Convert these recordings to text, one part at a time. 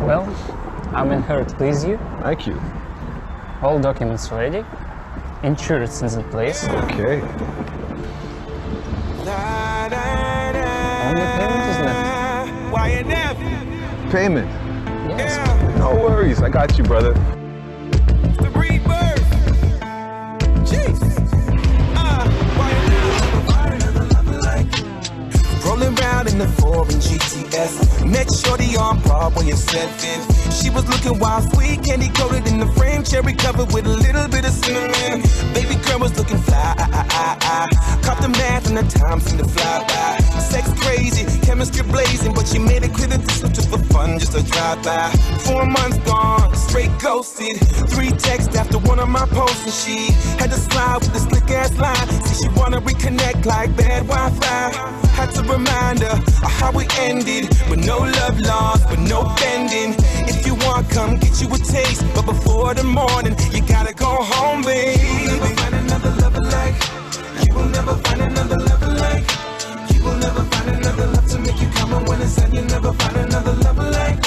Well, I'm in here to please you. Thank you. All documents ready. Insurance is in place. Okay. Only payment is left. Payment? Yes. No worries. I got you, brother. The rebirth. Jeez. Rolling around in the foreign GTS. Met Shorty on Broadway at 7. She was looking wild, sweet, candy coated in the frame, cherry covered with a little bit of cinnamon. Baby girl was looking fly. Caught the math and the time seemed to fly by. Sex crazy, chemistry blazing, but she made it clear that this was just for fun, just a drive-by. 4 months gone, straight ghosted. 3 texts after one of my posts, and she had to slide with the slick ass line. See, she wanna reconnect like bad Wi-Fi. Had to remind her of how we ended, with no love lost, but no bending. If you want, come get you a taste, but before the morning, you gotta go home, babe. You will never find another lover like. You will never find another lover like. You will never find another love to make you come on when it's done. You'll never find another lover like.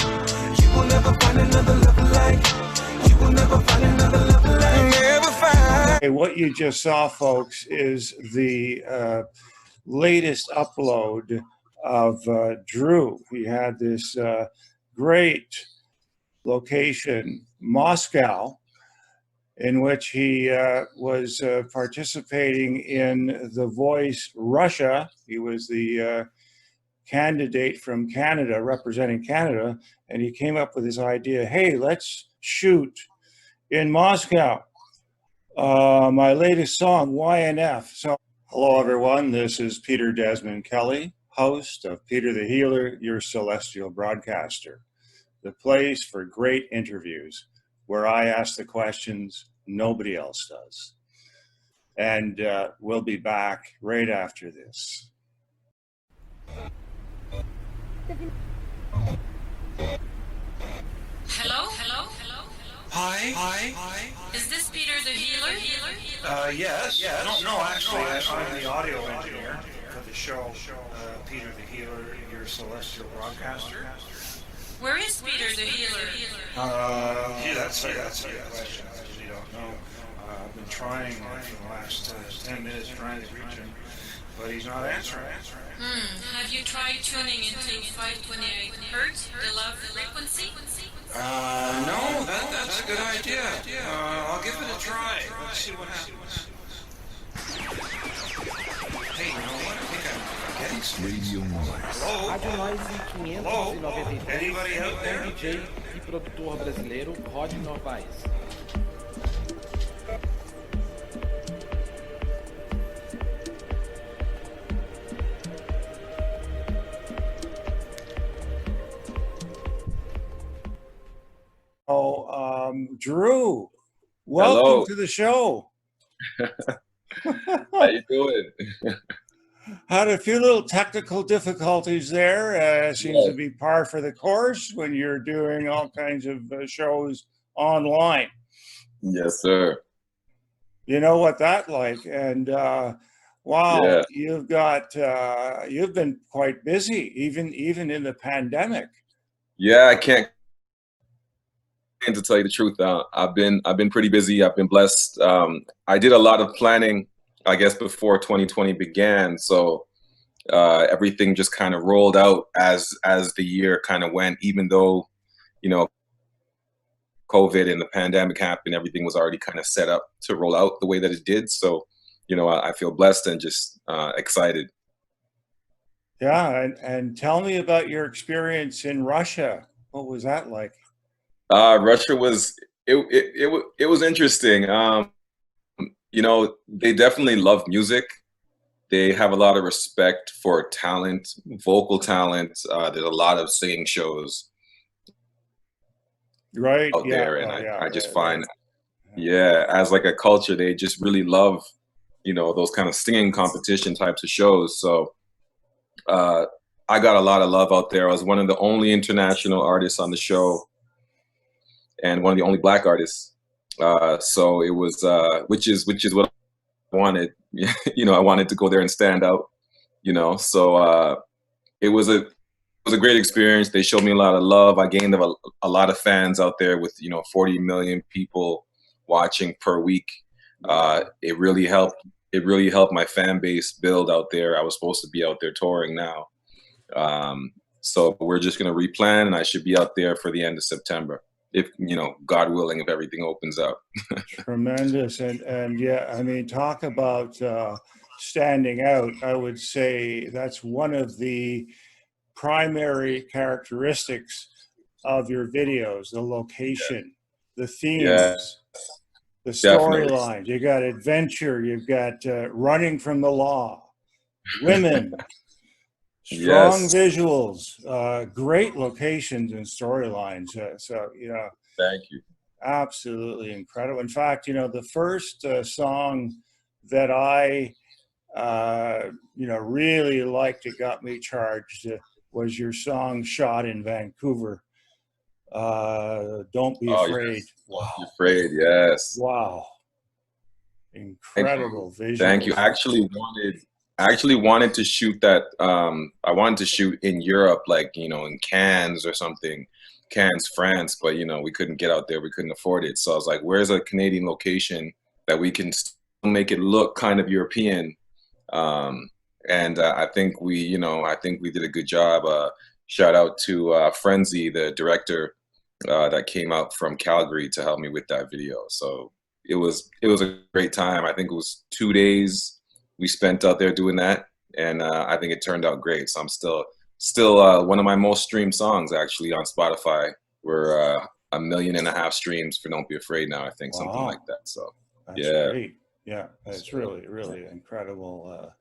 You will never find another lover like. You will never find another lover like. Never find. Hey, what you just saw, folks, is the latest upload of Drew. He had this great location, Moscow, in which he was participating in The Voice Russia. He was the candidate from Canada, representing Canada, and he came up with this idea, hey, let's shoot in Moscow. My latest song, YNF. So, hello everyone, this is Peter Desmond Kelly, host of Peter the Healer, your celestial broadcaster, the place for great interviews where I ask the questions nobody else does. And we'll be back right after this. Hello? Hi. Is this Peter the Healer? Yes. No, actually, I'm the audio engineer for the show, Peter the Healer, your celestial broadcaster. Where is Peter the Healer? That's a good question. I really don't know. I've been trying for the last 10 minutes trying to reach him, but he's not answering. Have you tried tuning into 528 Hertz, the love frequency? No, that's a good idea. I'll give it a try. Let's see what happens. Hey, you know what? I think I'm getting some Radio Noise. Rádio Noise 593, Anybody out there? DJ e produtor brasileiro Rod Novaes. Drew, welcome Hello. to the show. How you doing? Had a few little technical difficulties there. Seems Yeah. to be par for the course when you're doing all kinds of shows online. Yes, sir. You know what that's like. And wow, Yeah. you've been quite busy, even in the pandemic. Yeah, I can't to tell you the truth. I've been pretty busy. I've been blessed. I did a lot of planning, I guess, before 2020 began. So everything just kind of rolled out as the year kind of went. Even though, you know, COVID and the pandemic happened, everything was already kind of set up to roll out the way that it did. So, you know, I feel blessed and just excited. Yeah, and tell me about your experience in Russia. What was that like? Russia was it was interesting. You know, they definitely love music. They have a lot of respect for talent, vocal talent. There's a lot of singing shows Right. out Yeah. there, and Oh, yeah. I just find, yeah, as like a culture, they just really love, you know, those kind of singing competition types of shows. So I got a lot of love out there. I was one of the only international artists on the show, and one of the only Black artists. So it was, which is what I wanted. You know, I wanted to go there and stand out. You know, so it was was a great experience. They showed me a lot of love. I gained a lot of fans out there with, 40 million people watching per week. It really helped. It really helped my fan base build out there. I was supposed to be out there touring now. So we're just going to replan, and I should be out there for the end of September, if, God willing, if everything opens up. Tremendous. And yeah, I mean, talk about standing out. I would say that's one of the primary characteristics of your videos: the location, the themes, the storyline. You got adventure, you've got running from the law, women, strong visuals, great locations and storylines. So Thank you. Absolutely incredible. In fact, the first song that I really liked, it got me charged, was your song "Shot in Vancouver." Don't be afraid. Wow. Don't be afraid. Yes. Wow. Incredible vision. Thank you. I actually wanted to shoot that. I wanted to shoot in Europe, like, in Cannes or something, Cannes, France, but, we couldn't get out there. We couldn't afford it. So I was like, where's a Canadian location that we can still make it look kind of European? And I think we did a good job. Shout out to Frenzy, the director that came out from Calgary to help me with that video. So it was a great time. I think it was 2 days we spent out there doing that, and I think it turned out great. So I'm still one of my most streamed songs actually on Spotify. We're 1.5 million streams for "Don't Be Afraid" now, I think. Wow. Something like that. So that's great. Yeah, it's really incredible.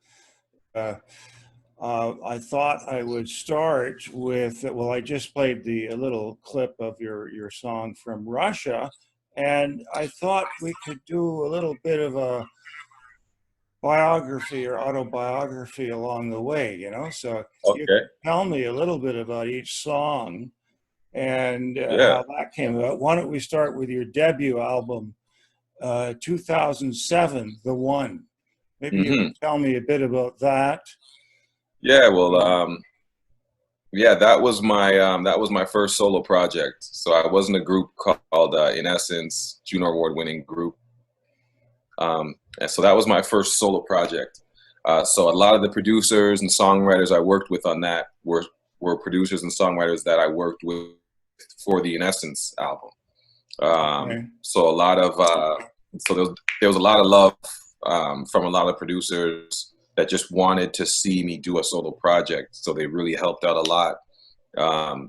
I thought I would start with, well, I just played a little clip of your song from Russia, and I thought we could do a little bit of a biography or autobiography along the way, so you can tell me a little bit about each song and how that came about. Why don't we start with your debut album, 2007, The One. Maybe you can tell me a bit about that. Yeah, well, that was my first solo project. So I was in a group called, in essence, Juno Award winning group. And so that was my first solo project. So a lot of the producers and songwriters I worked with on that were producers and songwriters that I worked with for the In Essence album. So a lot of there was a lot of love from a lot of producers that just wanted to see me do a solo project. So they really helped out a lot.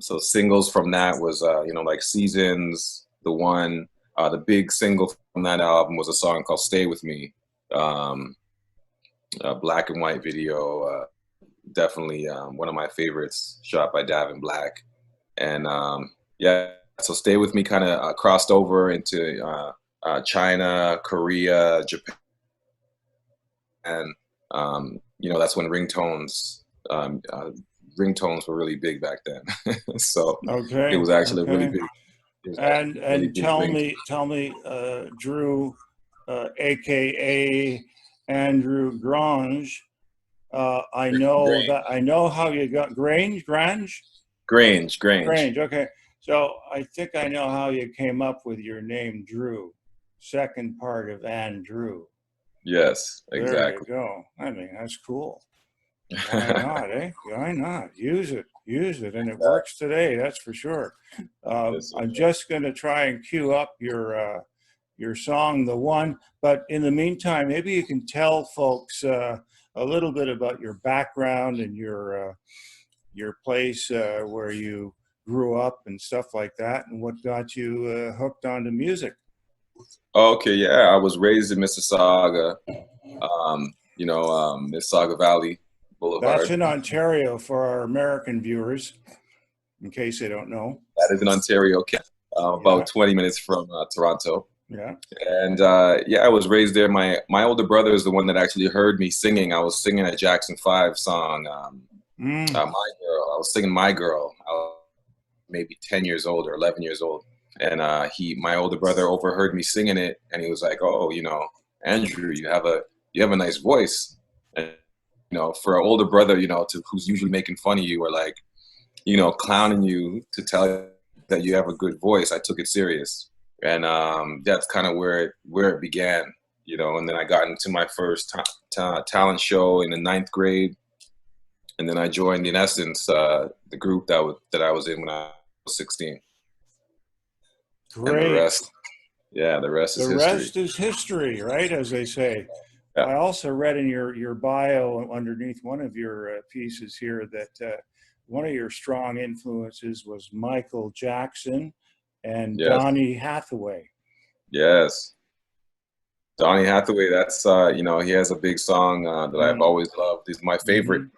So singles from that was, like Seasons, The One. The big single from that album was a song called Stay With Me. A black and white video, definitely one of my favorites, shot by Davin Black. And so Stay With Me kind of crossed over into China, Korea, Japan. And that's when ringtones were really big back then. So it was actually really big. And really tell me, Drew, aka Andrew Grange. I know how you got Grange. Okay, so I think I know how you came up with your name, Drew. Second part of Andrew. Yes, exactly. There you go. I mean, that's cool. Why not, eh? Why not? Use it, and it works today. That's for sure. I'm just going to try and cue up your song, The One. But in the meantime, maybe you can tell folks a little bit about your background and your place where you grew up and stuff like that, and what got you hooked onto music. Okay, yeah, I was raised in Mississauga, Mississauga Valley Boulevard. That's in Ontario for our American viewers, in case they don't know. That is in Ontario, about 20 minutes from Toronto. Yeah. And I was raised there. My older brother is the one that actually heard me singing. I was singing a Jackson 5 song, My Girl. I was singing My Girl. I was maybe 10 years old or 11 years old. And my older brother overheard me singing it, and he was like, "Oh, Andrew, you have a nice voice." And for an older brother, who's usually making fun of you or like you know, clowning you to tell you that you have a good voice, I took it serious. And that's kind of where it began, you know. And then I got into my first talent show in the 9th grade. And then I joined, in essence, the group that I was in when I was 16. Great. And the rest, yeah, the rest is history. The rest is history, right? As they say. Yeah. I also read in your bio underneath one of your pieces here that one of your strong influences was Michael Jackson and yes. Donny Hathaway. Yes. Donny Hathaway, that's, you know, he has a big song that I've always loved. He's my favorite.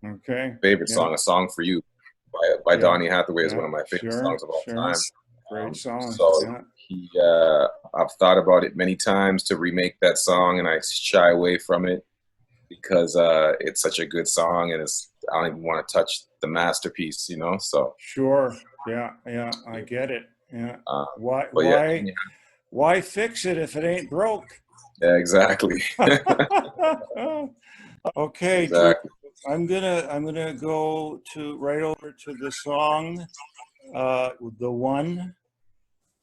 Okay. Favorite song, A Song for You by Donny Hathaway is one of my favorite songs of all time. Great song. So I've thought about it many times to remake that song, and I shy away from it because it's such a good song, and I don't even want to touch the masterpiece, you know. So sure, yeah, I get it. Yeah, why fix it if it ain't broke? Yeah, exactly. Okay, exactly. I'm gonna go right over to the song, The One,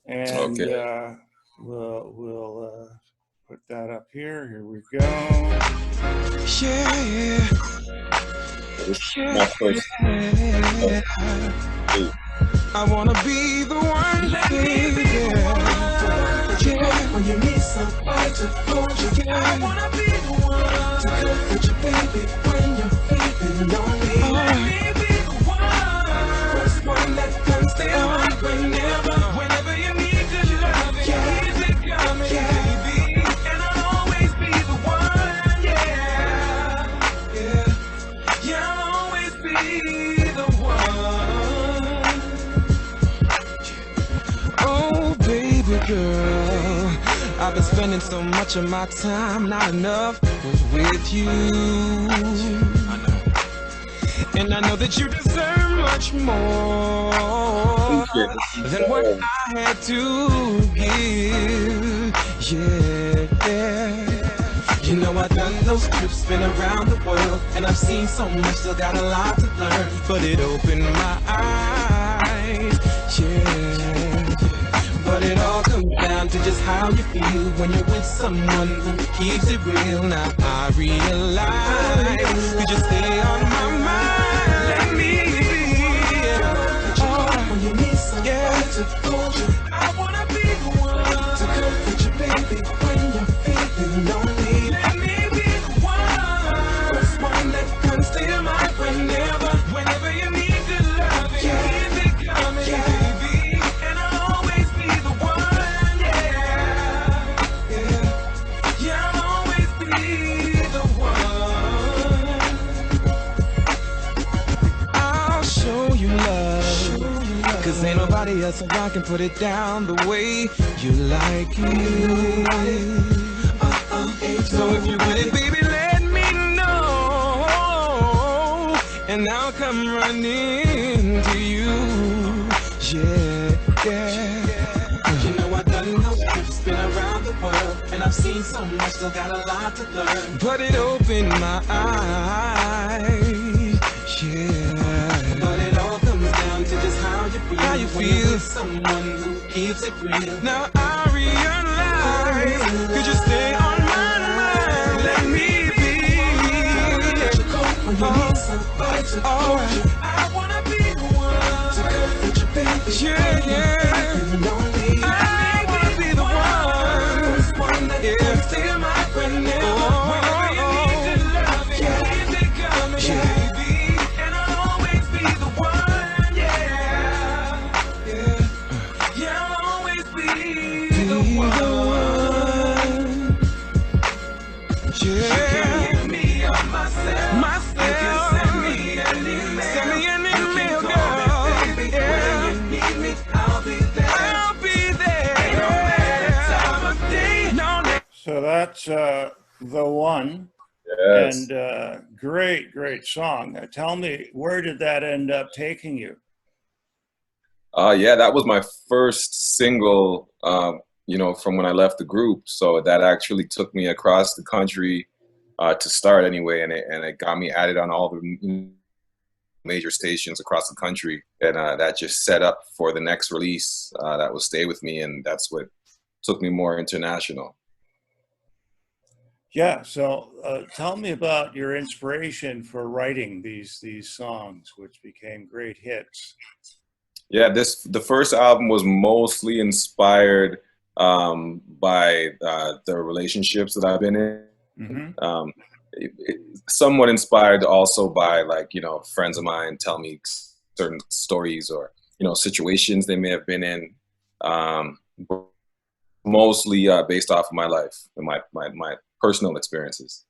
and we'll put that up here. Here we go. Yeah. My first. I wanna be the one, baby. Yeah. When you need somebody to hold you, yeah. I wanna be the one to comfort you, baby. When you're feeling lonely, let me be the one. First one that comes to your mind whenever you need good love. Keep it coming, baby. And I'll always be the one, yeah. I'll always be the one. Oh, baby girl, I've been spending so much of my time, not enough was with you. I know. And I know that you deserve much more than what I had to give. Yeah. You know I've done those trips, been around the world, and I've seen so much, still got a lot to learn. But it opened my eyes, yeah. But it all comes down to just how you feel when you're with someone who keeps it real. Now I realize you just stay on my mind. Let me be. Oh, when you need somebody to hold you, I wanna be the one to comfort you, baby. When you're feeling lonely, let me be the one. First one that comes to your mind whenever you need good love. Keep it coming, baby. And I'll always be the one, yeah. I'll always be the one. I'll show you love, 'cause ain't nobody else I can put it down the way you like it. So if you want it, baby, let me know, and I'll come running to you. Yeah. You know I've done those trips, been around the world, and I've seen so much, still got a lot to learn. But it opened my eyes, yeah. But it all comes down to just how you feel. Someone who keeps it real. Now I realize you just stay on my mind. Let me be. When you need somebody to hold you, I wanna be the one to comfort you, baby. Yeah. I wanna be the one that comes to your mind whenever you need to love it. Keep it coming, baby. And I'll always be the one, yeah. I'll always be the one. Yeah. Give me of myself. You can send me an email, girl. Baby, when you need me, I'll be there. No matter time of day. So that's The One. Yes. And great song. Tell me, where did that end up taking you? Yeah, that was my first single, you know, from when I left the group. So that actually took me across the country to start anyway, and it got me added on all the major stations across the country, and that just set up for the next release that will stay with me, and that's what took me more international. Yeah. So tell me about your inspiration for writing these songs, which became great hits. Yeah, the first album was mostly inspired by the relationships that I've been in. Mm-hmm. Somewhat inspired also by, like, you know, friends of mine tell me certain stories or, you know, situations they may have been in. Mostly based off of my life and my personal experiences.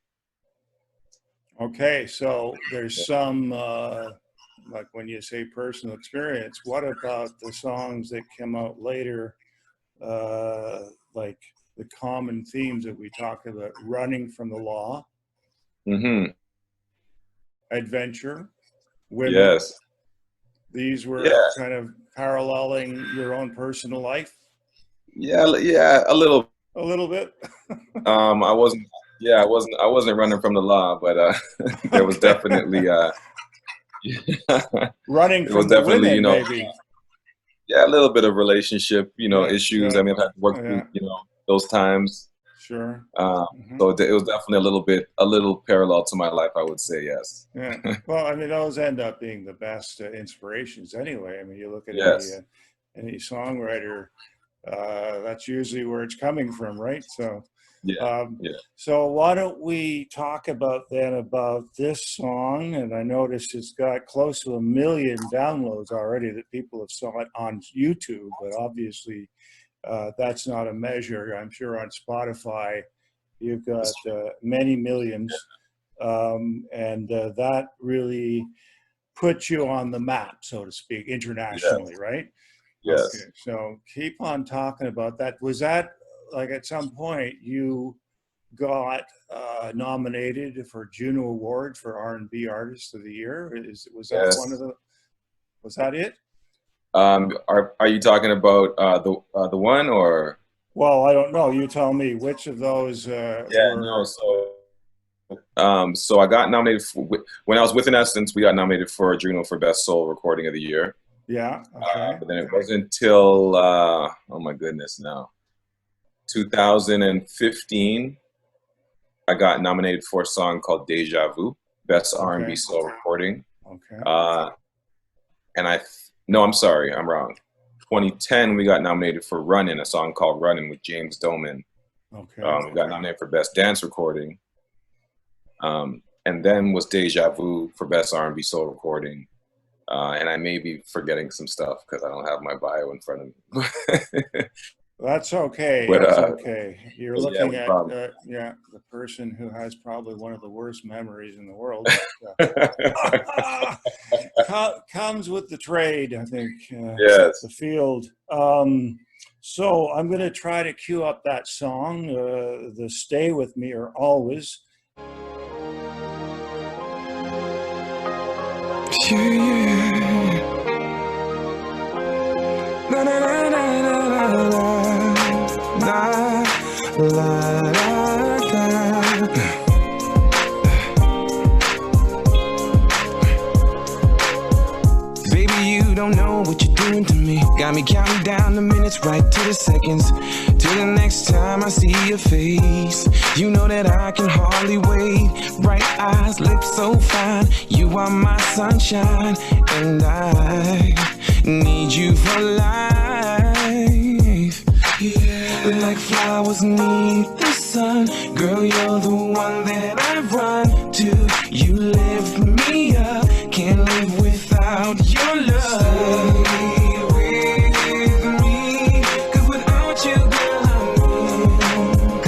Okay, so there's some, like when you say personal experience, what about the songs that come out later, like the common themes that we talked about, running from the law, Mm-hmm. adventure, women? Yes. These were kind of paralleling your own personal life? Yeah, a little bit. I wasn't running from the law, but there was definitely running from the women, you know, maybe. Yeah, a little bit of relationship, you know, issues. I mean, I've had to work through, you know, those times. Sure. So it was definitely a little parallel to my life, I would say, yes. Yeah. Well, I mean, those end up being the best inspirations anyway. I mean, you look at any songwriter, that's usually where it's coming from, right? So, So why don't we talk about this song? And I noticed it's got close to 1 million downloads already that people have saw it on YouTube, but obviously that's not a measure. I'm sure on Spotify you've got many millions, and that really puts you on the map, so to speak, internationally, right? Yes. Okay, so keep on talking about that. Was that, like, at some point you got nominated for Juno Award for R&B Artist of the Year? Was that one of the? Was that it? Are you talking about the one, or? Well, I don't know. You tell me which of those. So I got nominated when I was with In Essence. We got nominated for Juno for Best Soul Recording of the Year. Yeah. Okay. But then it wasn't until oh my goodness, now 2015 I got nominated for a song called Deja Vu, Best R&B Soul Recording. Okay. And I'm sorry, I'm wrong. 2010 we got nominated for Runnin', a song called Runnin' with James Doman. Okay. We got nominated for Best Dance Recording. And then was Deja Vu for Best R&B Soul Recording. And I may be forgetting some stuff because I don't have my bio in front of me. That's okay. But, that's okay. You're looking at the person who has probably one of the worst memories in the world. Comes with the trade, I think. Yes. The field. So I'm going to try to cue up that song, the Stay With Me or Always. Na na na na na na na la la la. Baby, you don't know what you're doing to me. Got me counting down the minutes right to the seconds, till the next time I see your face. You know that I can hardly wait. Bright eyes, lips so fine. You are my sunshine, and I need you for life. Yeah. Like flowers need the sun. Girl, you're the one that I run to. You lift me up. Can't live without your love. Stay with me, 'cause without you, girl,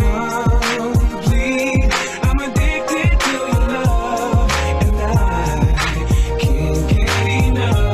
I'm incomplete. I'm addicted to your love, and I can't get enough.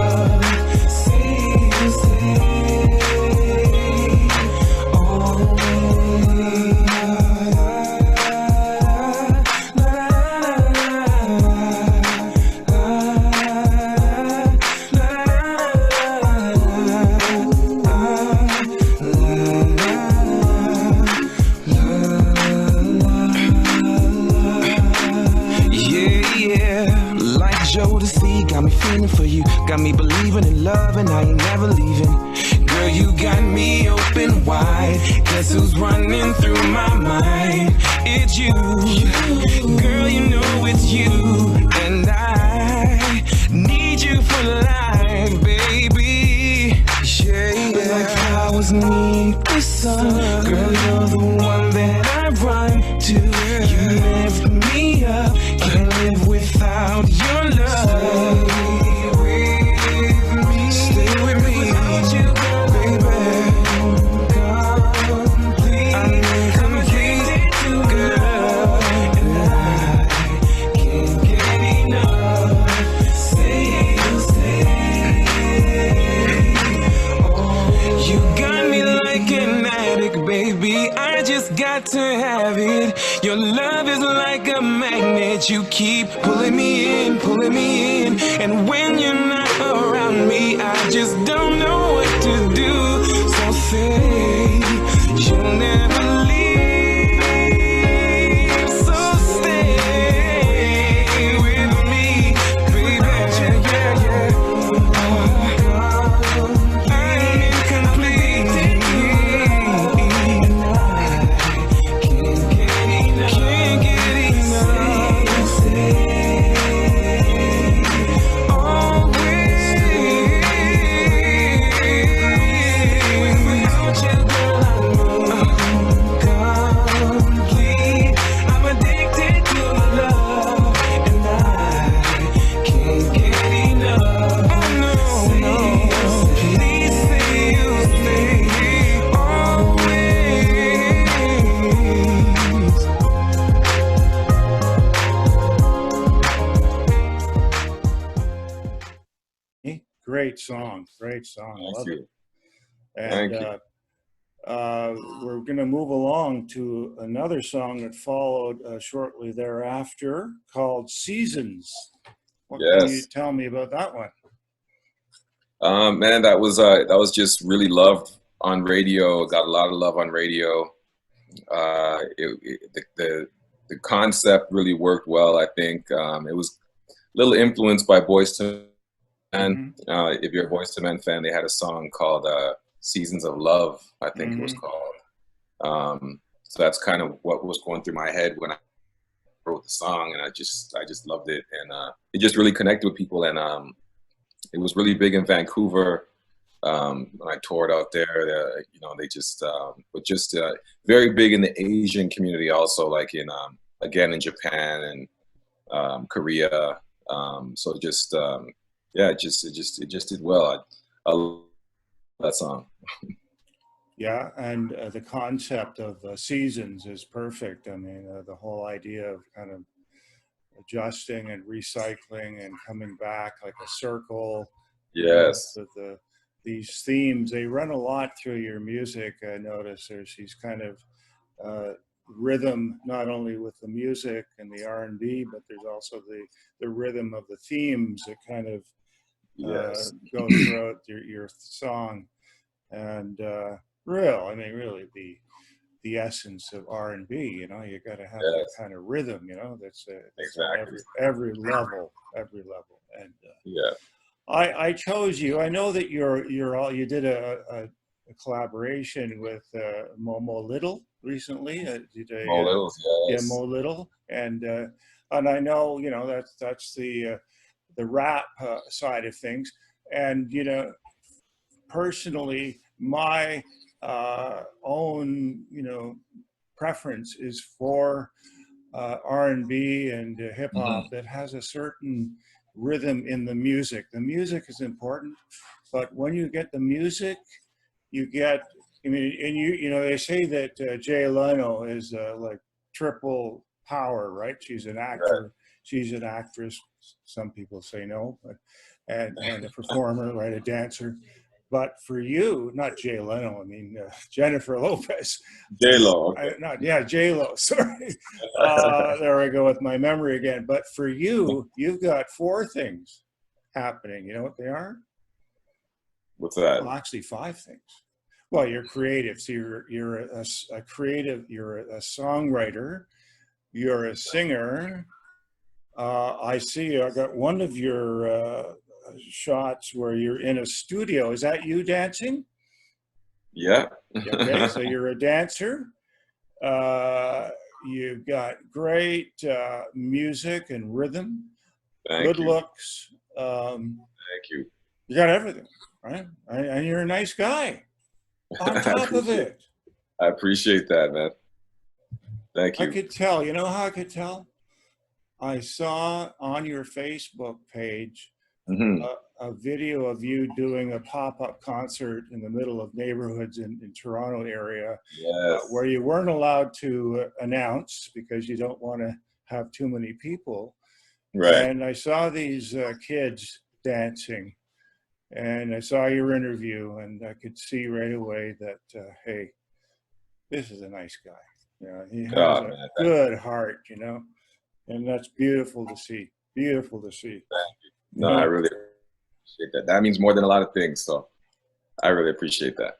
Jodeci, got me feeling for you, got me believing in love, and I ain't never leaving. Girl, you got me open wide. Guess who's running through my mind? It's you. Girl, you know it's you. And I need you for life, baby. Yeah. Like flowers need the sun. Girl, you're the one that I run to. You lift me up. Can't live without your love. Stay with me. Without you, baby. I'm addicted to girl, and I can't get enough. Stay. Oh, you got me like an addict, baby. I just got to have it. Your love is like a magnet. You keep pulling me in, and when you're not around me, I just don't know what to do. So say you'll never leave. So stay with me, baby. Yeah. I'm incomplete. Can't get enough. Without you, girl, I'm complete. I'm addicted to your love, and I can't get enough. Oh no, please say you'll stay always. Great song. Love you. it. And Thank you. we're going to move along to another song that followed shortly thereafter called Seasons. What can you Yes. tell me about that one? Man, that was just really loved on radio. Got a lot of love on radio. The concept really worked well. I think it was a little influenced by Boyz II Men. If you're a Boyz II Men fan, they had a song called "Seasons of Love," I think it was called. So that's kind of what was going through my head when I wrote the song, and I just loved it, and it just really connected with people, and it was really big in Vancouver. When I toured out there, they just were just very big in the Asian community, also, like in again in Japan and Korea. So just it just did well. I love that song. Yeah, and the concept of seasons is perfect. I mean, the whole idea of kind of adjusting and recycling and coming back like a circle. Yes. With these themes, they run a lot through your music. I notice there's these kind of rhythm, not only with the music and the R&B, but there's also the rhythm of the themes that kind of go throughout your song. And really the essence of R&B, you got to have that kind of rhythm, that's exactly every level. And I chose you. I know that you did a collaboration with Mo Little recently. Mo Little, yes. Yeah, Mo Little, and I know that's the rap side of things, and personally, my own preference is for R&B and hip hop that has a certain rhythm in the music. The music is important, but when you get the music, you get. I mean, and they say that Jay Leno is like triple power, right? She's an actor. Right. She's an actress. Some people say no, but and a performer, right? A dancer. But for you, not Jay Leno, I mean Jennifer Lopez. J-Lo. J-Lo, sorry. There I go with my memory again. But for you, you've got 4 things happening. You know what they are? What's that? Well, actually 5 things. Well, you're creative. So you're a creative, you're a songwriter, you're a singer, I see, I got one of your shots where you're in a studio. Is that you dancing? Yeah. Okay, so you're a dancer. You've got great music and rhythm, good looks. Thank you. You got everything, right? And you're a nice guy on top of it. I appreciate that, man. Thank you. I could tell. You know how I could tell? I saw on your Facebook page a video of you doing a pop-up concert in the middle of neighborhoods in Toronto area, where you weren't allowed to announce because you don't want to have too many people. Right. And I saw these kids dancing, and I saw your interview, and I could see right away that, hey, this is a nice guy. You know, he has a good heart, you know, and that's beautiful to see. Beautiful to see. Thank you. No, I really appreciate that. That means more than a lot of things, so I really appreciate that.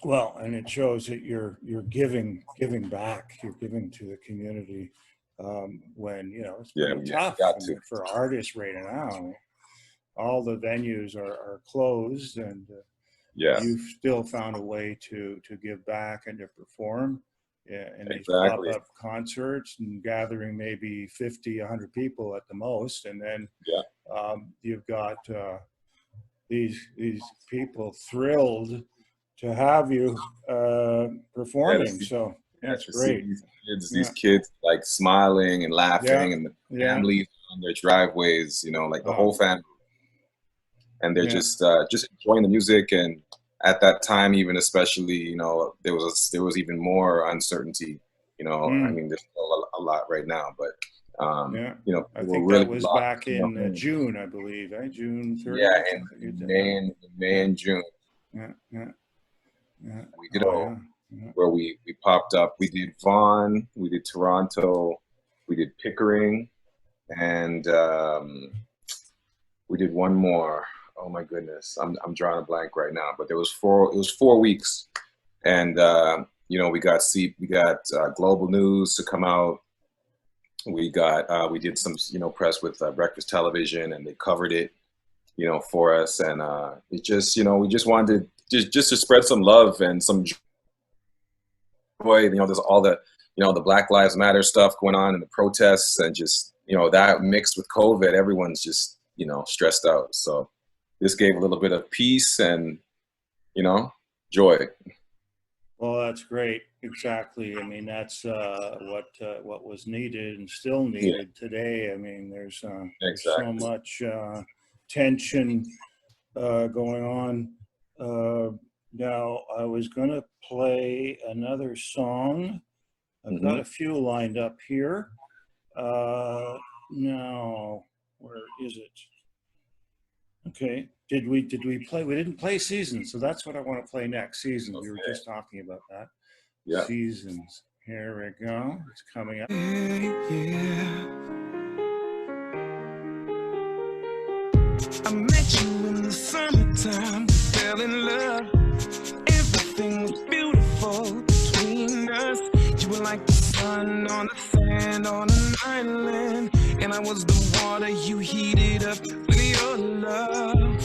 Well, and it shows that you're giving back. You're giving to the community when, you know, it's pretty tough for artists right now. All the venues are closed, and you've still found a way to give back and to perform in these pop-up concerts and gathering maybe 50, 100 people at the most. And then you've got these people thrilled to have you performing. So that's great. These kids like smiling and laughing, and the families on their driveways, you know, like the whole family. And they're just enjoying the music. And at that time, even especially, you know, there was even more uncertainty. You know, I mean, there's still a lot right now, but you know, I think that was back in June, I believe, eh? June 30th. Yeah, in May and June. We did where we popped up. We did Vaughan, we did Toronto, we did Pickering, and we did one more. Oh my goodness, I'm drawing a blank right now. But it was 4 weeks, and you know, we got Global News to come out. We did some, you know, press with Breakfast Television, and they covered it, you know, for us. And it just, you know, we just wanted just to spread some love and some joy. You know, there's all the, you know, the Black Lives Matter stuff going on and the protests, and just, you know, that mixed with COVID, everyone's just, you know, stressed out. So this gave a little bit of peace and, you know, joy. Well, that's great. Exactly. I mean, that's what was needed and still needed today. I mean, there's so much tension going on. Now, I was going to play another song. I've got a few lined up here. Now, where is it? Okay. Did we play? We didn't play Seasons, so that's what I want to play next. Seasons. Okay. We were just talking about that. Yeah. Seasons. Here we go. It's coming up. I met you in the summertime, fell in love. Everything was beautiful between us. You were like the sun on the sand on an island, and I was the water you heated up with your love.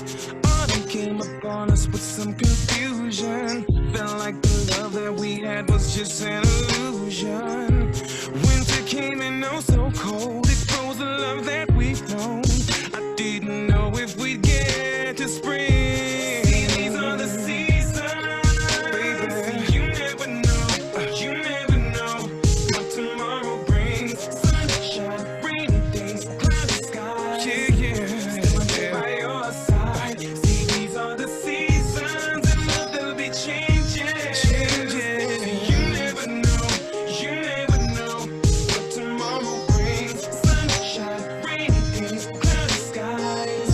Autumn came upon us with some confusion. Felt like the love that we had was just an illusion. Winter came and oh so cold, it froze the love that we've known. I didn't know if we'd get to spring. These are the seasons, baby. You never know what tomorrow brings. Sunshine, rainy days, cloudy skies. Yeah. Still by your side. See, these are the seasons, and love they'll be changing. You never know what tomorrow brings. Sunshine, rainy days, cloudy skies.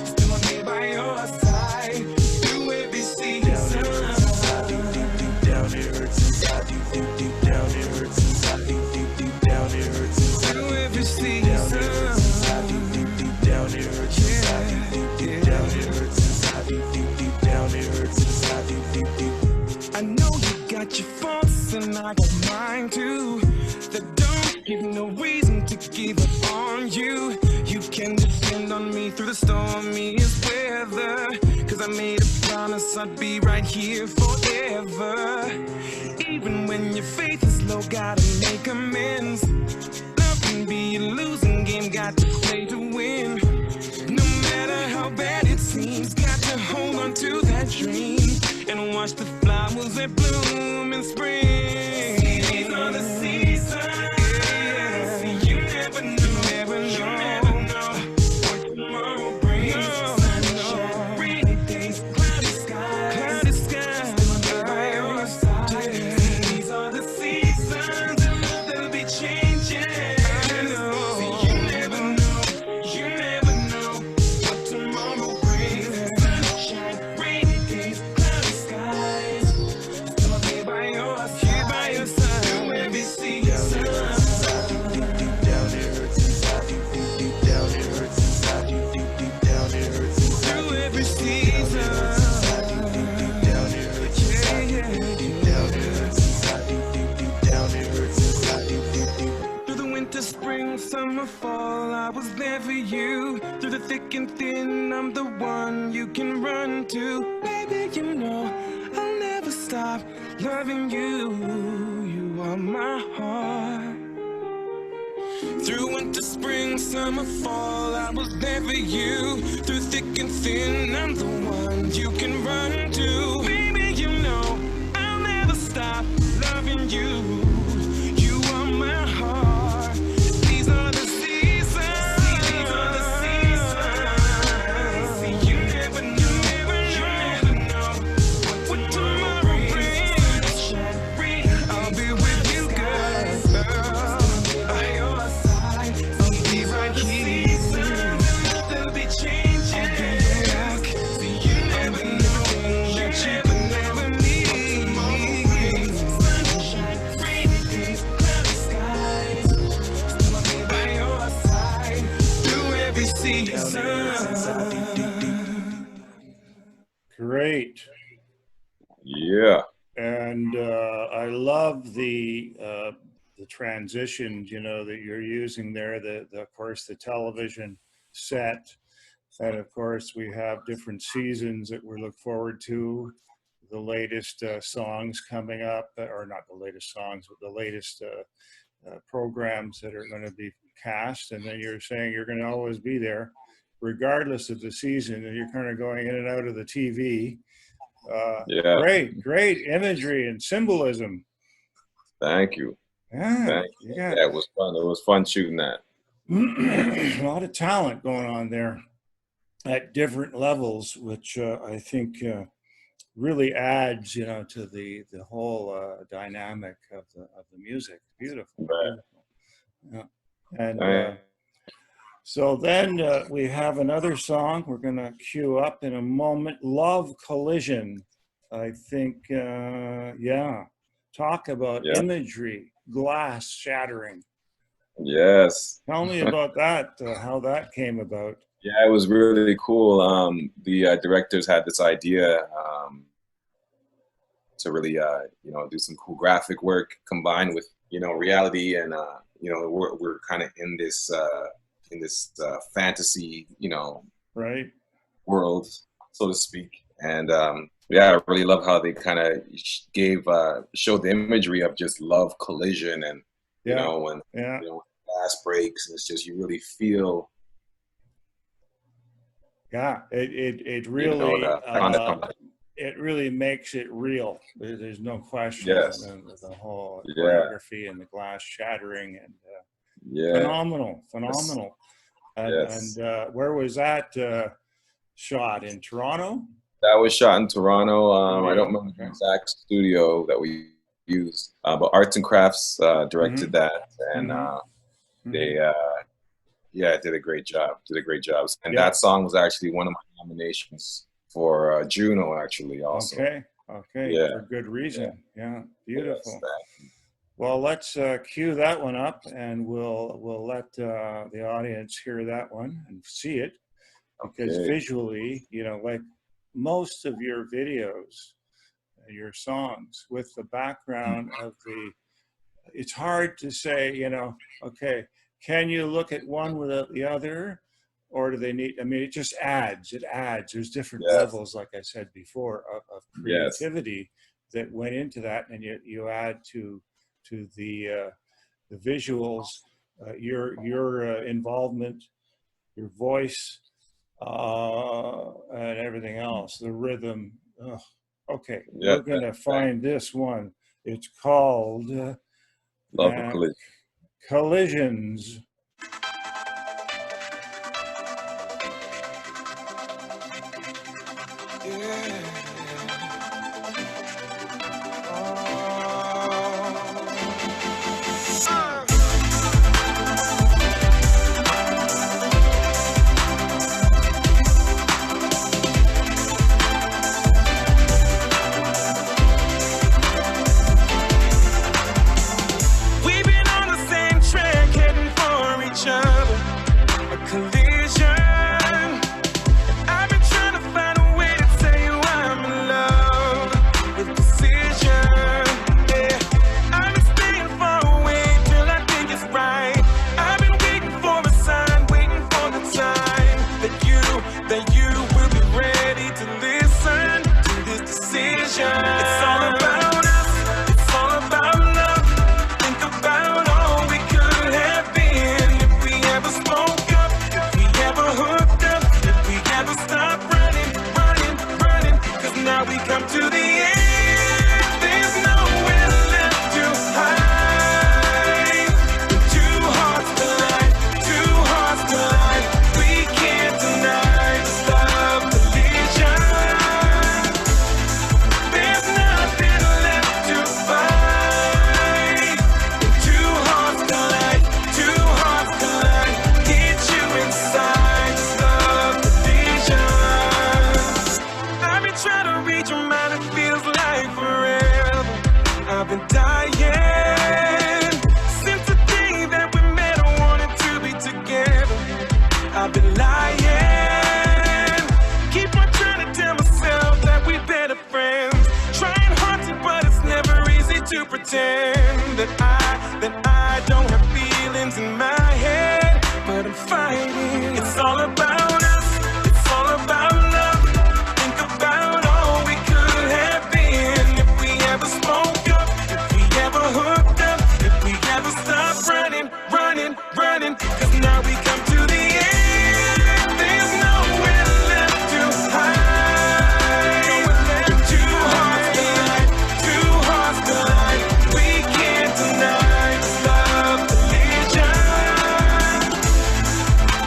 Still I'm here by your side through every season. Deep down it hurts inside. Deep down it hurts inside. Deep down it hurts inside. Through every season. Deep down it hurts inside. Deep down it hurts inside. Deep down it hurts inside. I know you got your faults and I got mine too. That don't give no reason give up on you. You can depend on me through the stormiest weather. Cause I made a promise I'd be right here forever. Even when your faith is low, gotta make amends. Love can be a losing game, got to play to win. No matter how bad it seems, got to hold on to that dream. And watch the flowers that bloom in spring. These are the seasons. Yeah. You never know, you never know what tomorrow brings. No. Rainy days, cloudy skies, still by your side. These are the seasons, and they'll be changing. You never know what tomorrow brings. Sunshine, rainy days, cloudy skies, still by your side. Through every season. Deep down it hurts inside. Deep down it hurts inside. Deep down it hurts inside. Through every season. Deep down it hurts inside. Deep down it hurts inside. Deep down it hurts inside. Through the winter, spring, summer, fall, I was there for you. Through the thick and thin, I'm the one you can run to. Baby, you know I'll never stop loving you. You are my heart. Through winter, spring, summer, fall, I was there for you. Through thick and thin, I'm the one you can run to. Baby, you know I'll never stop loving you. You are my heart. These are the seasons. These are the seasons. You never know what tomorrow brings. I'll be with you, girl. By your side, I'll be right here. They'll be changing. So you never know that you never need. Sunshine, rainy days, cloudy skies, still by your side through every season. Great. Yeah. And I love the transitions, you know, that you're using there. Of course, the television set, and of course we have different seasons that we look forward to. The latest songs coming up, or not the latest songs, but the latest programs that are going to be cast. And then you're saying you're going to always be there, regardless of the season, and you're kind of going in and out of the TV. Yeah. Great imagery and symbolism. Thank you. Yeah, Thank you. yeah. Yeah, it was fun. It was fun shooting that. A lot of talent going on there at different levels, which I think really adds, you know, to the whole dynamic of the music. Beautiful. Right. Beautiful. Yeah. And so then we have another song we're going to cue up in a moment. Love Collision. I think, yeah. Talk about imagery, glass shattering. Yes. Tell me about that, how that came about. Yeah, it was really cool. The directors had this idea to really, you know, do some cool graphic work combined with, you know, reality, and you know, we're kind of in this fantasy, you know, right, world, so to speak. And yeah, I really love how they kind of showed the imagery of just love collision, and you know, when you know, glass breaks, and it's just, you really feel. Yeah, it really, you know, it really makes it real. There's no question. Yes. The whole choreography and the glass shattering, and phenomenal. Yes. And where was that shot? In Toronto? That was shot in Toronto. I don't remember the exact studio that we used, but Arts and Crafts directed that, and they did a great job. And that song was actually one of my nominations for Juno, actually, also. Okay, for good reason. Yeah, beautiful. Yes, well, let's cue that one up, and we'll let the audience hear that one and see it, because visually, you know, like most of your videos, your songs, with the background of it's hard to say, you know, okay, can you look at one without the other, or do they need? I mean, it just adds. It adds. There's different Yes. levels, like I said before, of Yes. creativity that went into that, and you add to the visuals, your involvement, your voice, and everything else, the rhythm. Ugh. Okay, Yeah. we're gonna find this one. It's called Love of Collision. Collisions. We've been on the same track, heading for each other. A collision. I've been trying to find a way to tell you I'm in love with precision. Yeah, I've been staying far away till I think it's right. I've been waiting for a sign, waiting for the time that you will be ready to listen to this decision. It's all about us. It's all about love. Think about all we could have been if we ever spoke up, if we ever hooked up, if we ever stopped running. 'Cause now we come to the end. There's nowhere left to hide. When two hearts collide, we can't deny this love collision. There's nothing left to fight. When two hearts collide, get you inside this love collision. I've been trying to read your mind, it feels like forever. I've been dying since the day that we met. I wanted to be together. I've been lying, keep on trying to tell myself that we better friends. Trying hard to, but it's never easy to pretend that I don't have feelings in my head, but I'm fighting. It's all about us. It's all about love. Think about all we could have been if we ever spoke up, if we ever hooked up, if we ever stopped running. 'Cause now we come to the end. There's nowhere left to hide. When two hearts collide, we can't deny this love collision.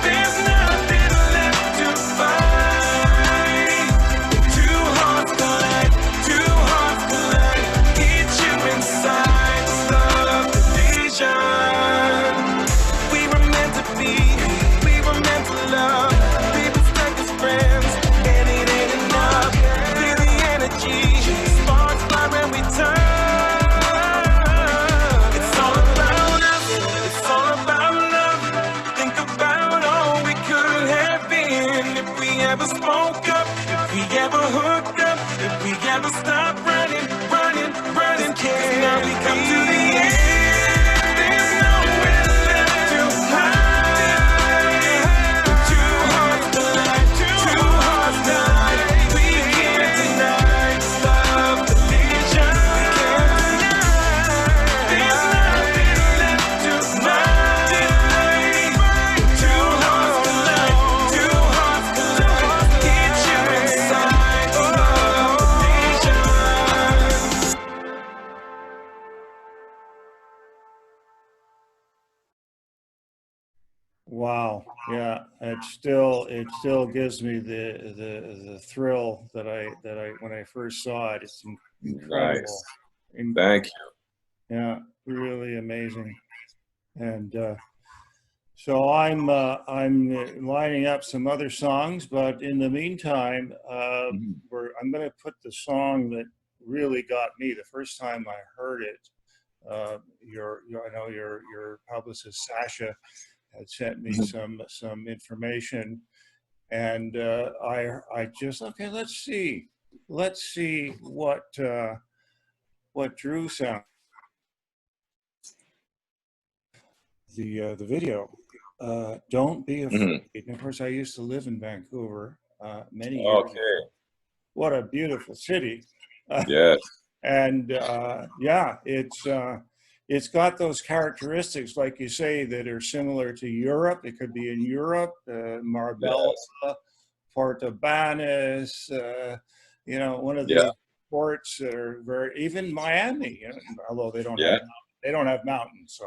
There's nothing left to fight. When two hearts collide, get you inside this love collision. We were meant to be, we were meant to love. We were stuck as friends, and it ain't enough. Feel the energy, sparks fly when we turn. It's all about us, it's all about love. Think about all we could have been if we ever spoke up, if we ever hooked up, if we ever stopped running. 'Cause now we come to the end. There's nowhere left to hide. Two hearts collide, we can't deny this love collision. There's nothing left to fight. Two hearts collide, get you inside this love collision. Wow. Yeah. It still gives me the thrill that I when I first saw it. It's incredible. Nice. Thank you. Yeah, really amazing. And so I'm lining up some other songs, but in the meantime, I'm going to put the song that really got me the first time I heard it. I know your publicist Sasha had sent me some information, and I just, okay, let's see what Drew sounds. the video. Don't be afraid. Mhm. And of course, I used to live in Vancouver many years ago. Okay. What a beautiful city. Yes. And yeah, it's got those characteristics, like you say, that are similar to Europe. It could be in Europe, Marbella, Portabanas, you know, one of the ports that are very, even Miami, you know, although they don't have mountains, so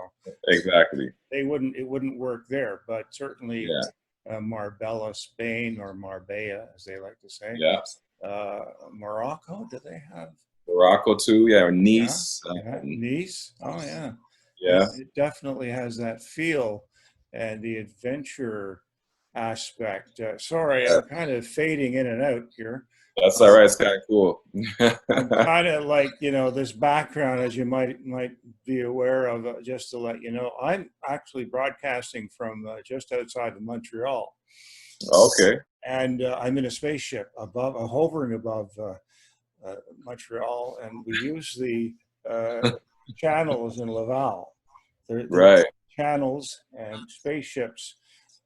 Exactly. it wouldn't work there. But certainly Marbella, Spain, or Marbella, as they like to say. Yeah. Morocco, do they have? Morocco too, or Nice. Nice. Oh yeah. Yeah. It definitely has that feel and the adventure aspect. Sorry, I'm kind of fading in and out here. That's all right. It's kind of cool. I'm kind of like, you know, this background, as you might be aware of, just to let you know, I'm actually broadcasting from just outside of Montreal. Okay. And I'm in a spaceship hovering above Montreal, and we use the channels in Laval. They're channels and spaceships.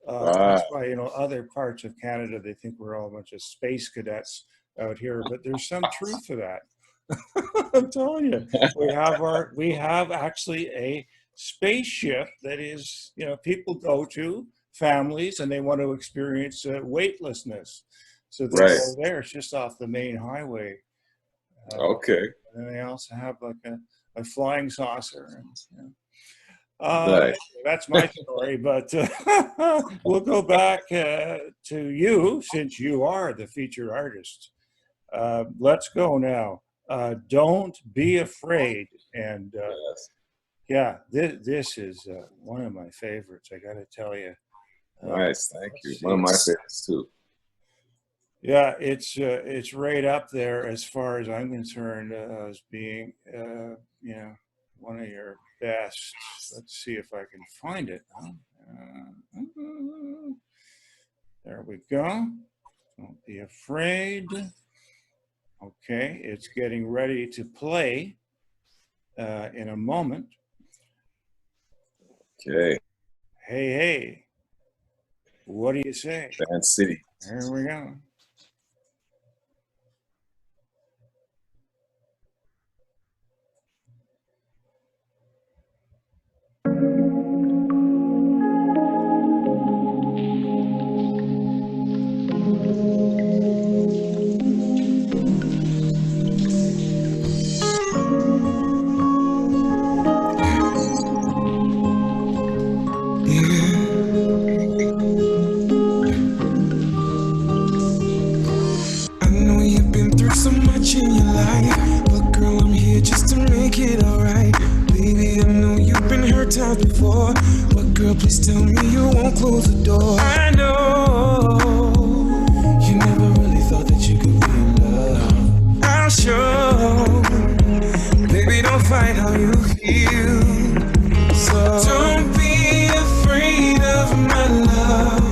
That's why, you know, other parts of Canada, they think we're all a bunch of space cadets out here, but there's some truth to that. I'm telling you, we have actually a spaceship that is, you know, people go to, families, and they want to experience weightlessness. So they go there. It's just off the main highway. Okay. And they also have like a flying saucer. And, you know. That's my story, but we'll go back to you, since you are the featured artist. Let's go now. Don't be afraid. And yeah, this is one of my favorites, I got to tell you. Nice, thank you. One of my favorites too. Yeah, it's right up there as far as I'm concerned as being, you know, one of your best. Let's see if I can find it. There we go. Don't be afraid. Okay, it's getting ready to play in a moment. Okay. Hey. What do you say? Fan City. There we go. In your life, but girl, I'm here just to make it alright. Baby, I know you've been hurt times before, but girl, please tell me you won't close the door. I know you never really thought that you could be in love. I'll show, baby, don't fight how you feel. So don't be afraid of my love.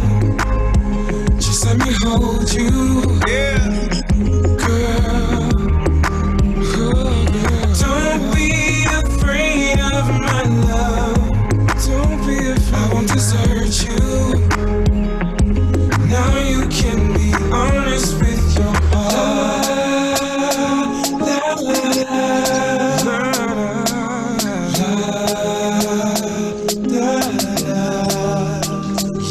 Just let me hold you. Yeah. Desert you. Now you can be honest with your heart. La, la, la,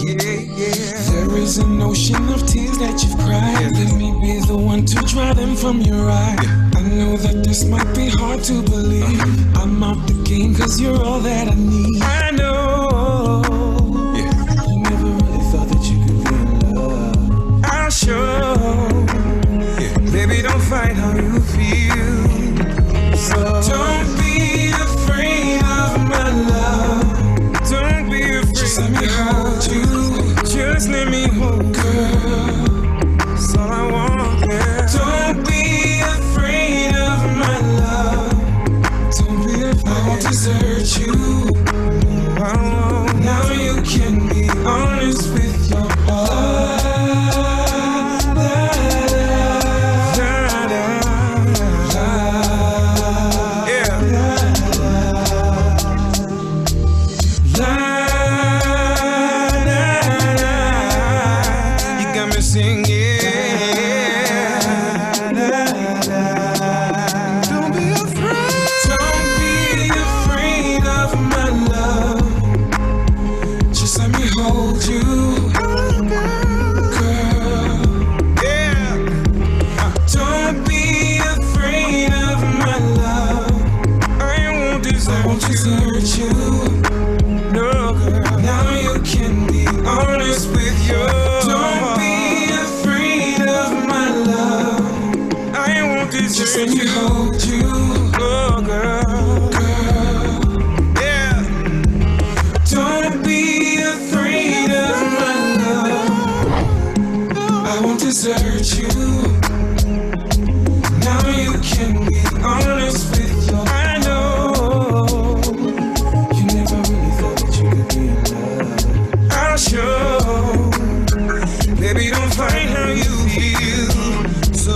yeah. There is an ocean of tears that you've cried. Let me be the one to dry them from your eye. I know that this might be hard to believe. I'm out the game 'cause you're all that I need. I know. Baby, don't fight how you feel. So don't be afraid of my love. Don't be afraid. Just let me hold you. Just let me hold, girl. That's all I want, yeah. Don't be afraid of my love. Don't be afraid. I won't desert you. I won't. Now you can be honest with your heart. La sing it. Don't be afraid. Don't be afraid of my love. Just let me hold you, girl. Yeah. Don't be afraid of my love. I won't desert you. No, girl. Now you can be honest with your. Don't be afraid of my love. I won't desert you. Hold you, oh girl, girl. Yeah. Don't be afraid of my love. I won't desert you. Now you can be honest with your. I know you never really thought that you could be in love. I'll show. Baby, don't find how you feel. So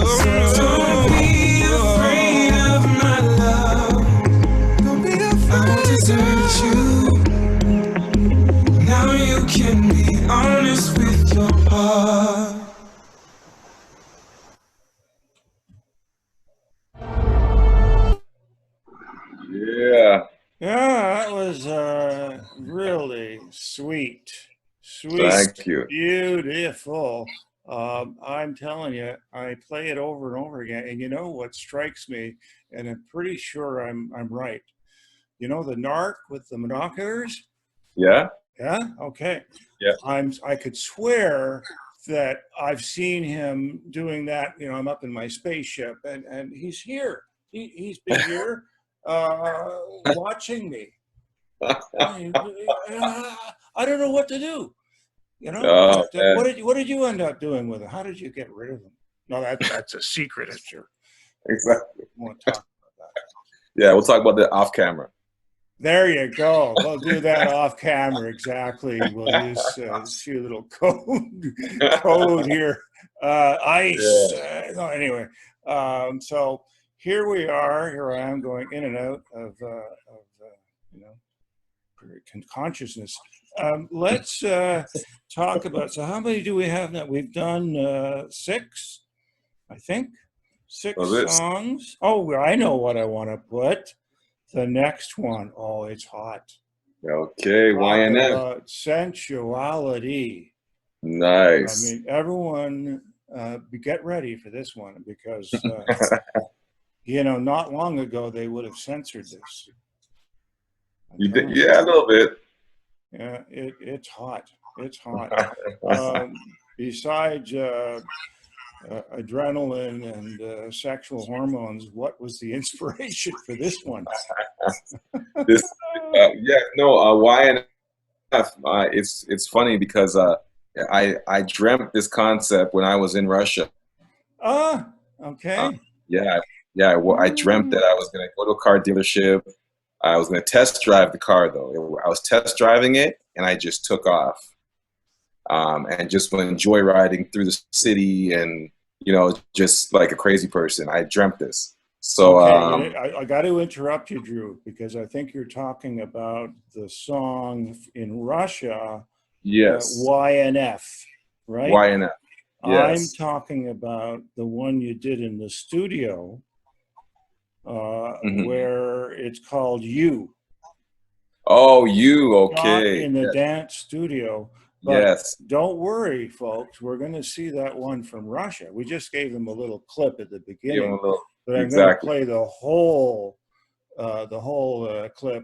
don't be afraid of my love. Don't be afraid. I won't desert you. Now you can be honest with your heart. Yeah. Yeah, that was really sweet. Thank you. Beautiful. I'm telling you, I play it over and over again. And you know what strikes me, and I'm pretty sure I'm right. You know the narc with the binoculars? Yeah. Yeah? Okay. Yeah. I could swear that I've seen him doing that. You know, I'm up in my spaceship and he's here. He's been here watching me. I don't know what to do. You know, Oh, man. what did you end up doing with it? How did you get rid of them? No, that's a secret. I'm sure. Exactly. I want to talk about that. Yeah, we'll talk about that off camera. There you go. We'll do that off camera. Exactly. We'll use a few little code here. Ice. Yeah. No, anyway. So here we are. Here I am going in and out of you know, consciousness. Let's talk about. So how many do we have now? We've done 6, I think. 6 songs. Oh, I know what I want to put. The next one. Oh, it's hot. Okay, YNF. Sensuality. Nice. I mean, everyone, get ready for this one because, you know, not long ago they would have censored this. You did, yeah, a little bit. Yeah, it's hot. It's hot. Besides adrenaline and sexual hormones, what was the inspiration for this one? This, YNF. It's funny because I dreamt this concept when I was in Russia. Ah, okay. I dreamt that I was going to go to a car dealership. I was going to test drive the car, though. I was test driving it, and I just took off. And just went joyriding through the city and, you know, just like a crazy person. I dreamt this. So okay, I got to interrupt you, Drew, because I think you're talking about the song in Russia, yes, YNF, right? YNF, yes. I'm talking about the one you did in the studio where it's called You. Oh, You, okay. In the dance studio. But yes. Don't worry, folks. We're going to see that one from Russia. We just gave them a little clip at the beginning, but I'm going to play the whole clip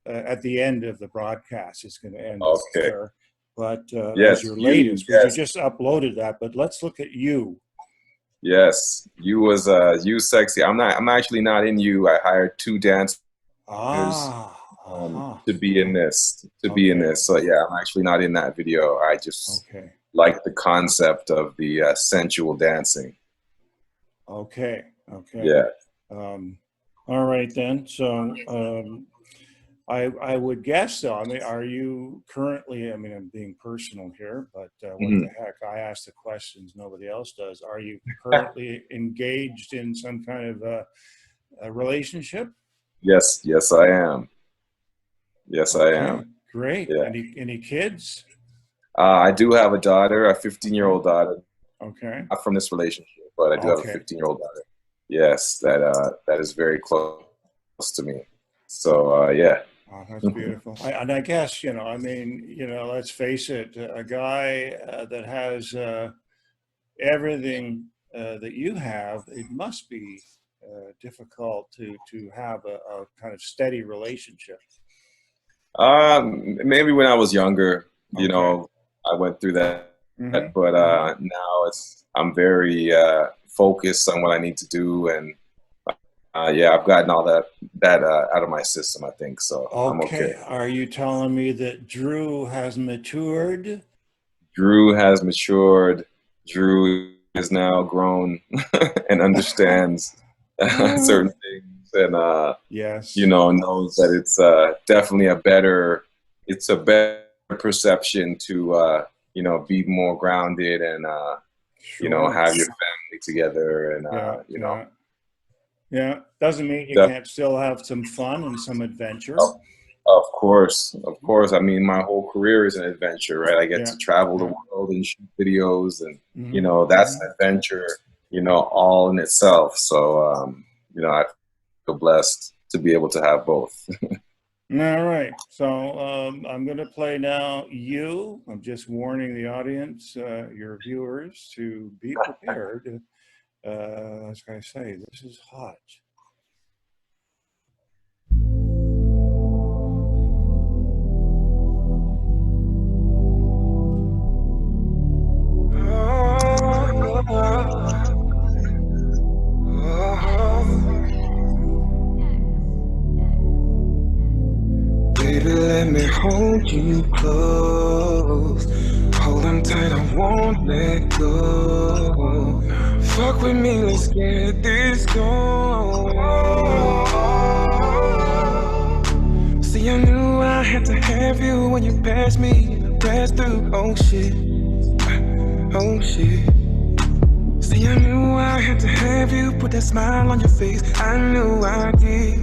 at the end of the broadcast. It's going to end there. But as your latest, you just uploaded that. But let's look at You. Yes, You was You sexy. I'm actually not in You. I hired 2 dancers. To be in this, So yeah, I'm actually not in that video. I just like the concept of the sensual dancing. Okay. Yeah. All right then. So I would guess though. I mean, are you currently? I mean, I'm being personal here, but what the heck? I ask the questions nobody else does. Are you currently engaged in some kind of a relationship? Yes, I am. Yes, I am. Great. Yeah. Any kids? I do have a daughter, a 15-year-old daughter. Okay. Not from this relationship, but I do have a 15-year-old daughter. Yes, that is very close to me. So yeah. Oh, that's beautiful. And I guess, I mean, let's face it, a guy that has everything that you have, it must be difficult to have a kind of steady relationship. Maybe when I was younger, Okay. I went through that, Mhm. but now I'm very focused on what I need to do, and yeah, I've gotten all that out of my system, I think. So I'm okay. Are you telling me that Drew has matured? Drew has matured. Drew is now grown and understands certain things, and Yes. knows that it's definitely a better perception to be more grounded and Sure. have your family together, and Yeah. Doesn't mean you can't still have some fun and some adventure. Of course. I mean, my whole career is an adventure, right? I get to travel the world and shoot videos, and that's an adventure, all in itself. So I feel blessed to be able to have both. All right. So I'm going to play now You. I'm just warning the audience, your viewers, to be prepared. As I say, this is hot. Baby, let me hold you close. Hold on tight, I won't let go. Fuck with me, let's get this going. See, I knew I had to have you when you passed me, passed through. Oh shit, oh shit. See, I knew I had to have you, put that smile on your face. I knew I did.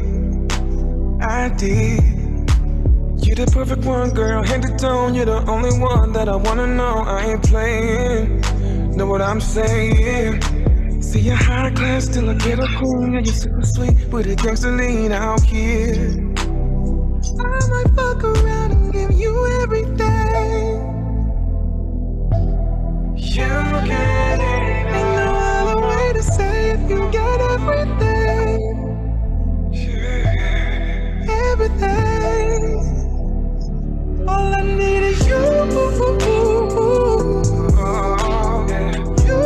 You're the perfect one, girl, head to toe. You're the only one that I wanna know. I ain't playing, know what I'm saying? See, you're high class, still a ghetto queen. Yeah, you're super sweet, with a gangster lean out here. I might fuck around and give you everything. You get it. Ain't no other way to say it. You get everything. Yeah. Everything. All I need is you. Oh, yeah. You.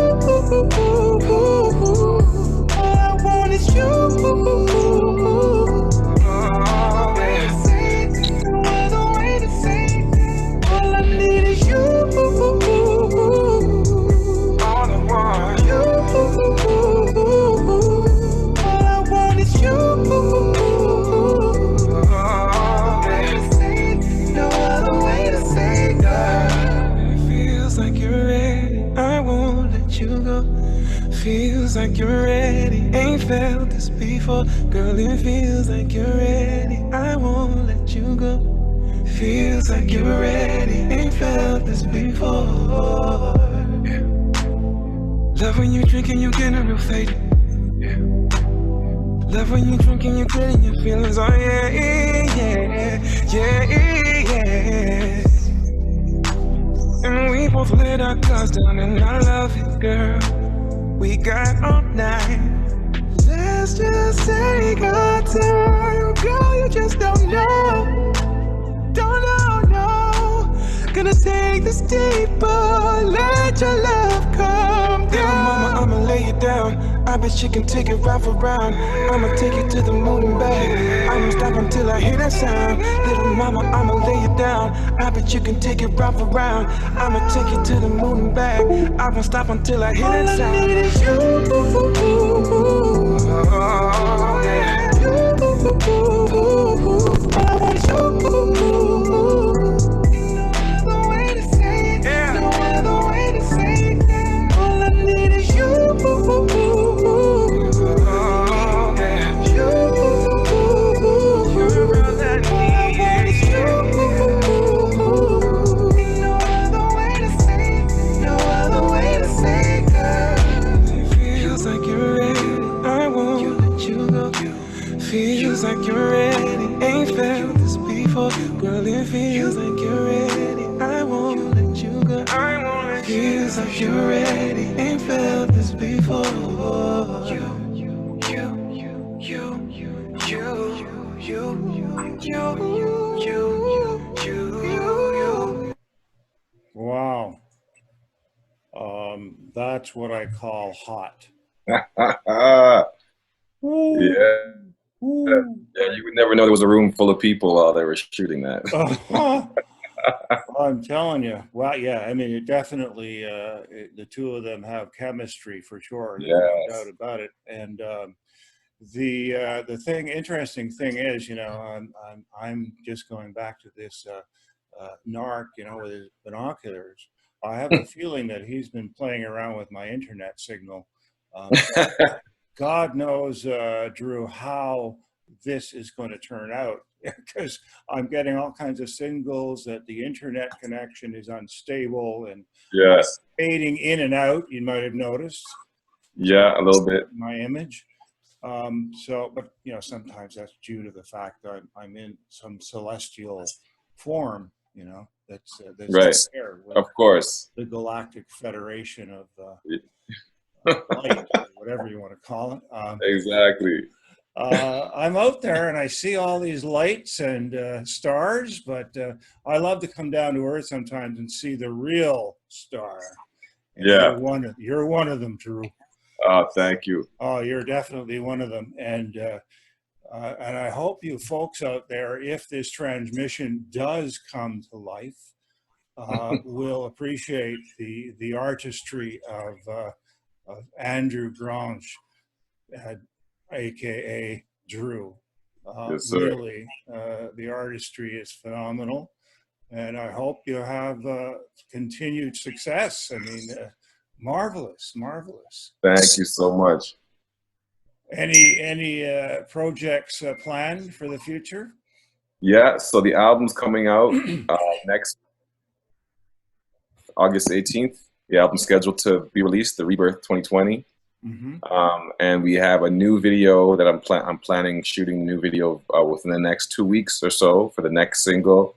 All I want is you. Oh, yeah. No other way to say it. All I need is you. All I want is you. All I want is you. Oh, yeah. No other way to say it. It feels like you're ready. I won't let you go. Feels like you're ready. Ain't felt this before. Girl, it feels like you're ready. I won't let you go. Feels like you're ready. Ain't felt this before. Yeah. Love when you drink and you getting real faded. Yeah. Love when you drink and you getting your feelings. Oh yeah, yeah, yeah, yeah. And we both let our guards down, and I love it, girl. We got all night. Let's just take our time. Girl, you just don't know. Don't know, no. Gonna take this deeper. Let your love come down. Little mama, I'ma lay you down. I bet you can take it right around. I'ma take you to the moon and back. I'ma stop until I hear that sound. Little mama, I'ma lay you down. I bet you can take it right around. I'ma take you to the moon and back. I'ma stop until I hear that sound. All I need is you. Oh, yeah. All I want is you. No other way to say it. Yeah. No other way to say it. All I need is you. No other way to say it. No other way to say it. feels like you're ready. Ain't felt this before. Girl, it feels like you're ready. I won't let you go. I won't let you go. Feels like you're ready. Ain't felt this before. Wow. That's what I call hot. Ooh. Yeah. Ooh. Yeah, you would never know there was a room full of people while they were shooting that. I'm telling you. Well, yeah, I mean, it definitely, the two of them have chemistry for sure. There's no doubt about it. And the interesting thing is, you know, I'm just going back to this narc, you know, with his binoculars. I have a feeling that he's been playing around with my internet signal. God knows, Drew, how this is going to turn out, because I'm getting all kinds of signals that the internet connection is unstable and fading in and out. You might have noticed. Yeah, a little bit. My image. But you know, sometimes that's due to the fact that I'm in some celestial form. You know, that's right. There with of course, the Galactic Federation of light, or whatever you want to call it. Exactly. I'm out there and I see all these lights and stars, but I love to come down to Earth sometimes and see the real star. And yeah, you're one of them, Drew. Oh, thank you. Oh, you're definitely one of them, and I hope you folks out there, if this transmission does come to life, will appreciate the artistry of Andrew Grange, aka Drew. Yes, sir. Really, the artistry is phenomenal, and I hope you have continued success. I mean, marvelous. Thank you so much. Any projects planned for the future? Yeah, so the album's coming out next August 18th. The album's scheduled to be released, The Rebirth 2020. Mm-hmm. And we have a new video that I'm planning shooting a new video within the next 2 weeks or so for the next single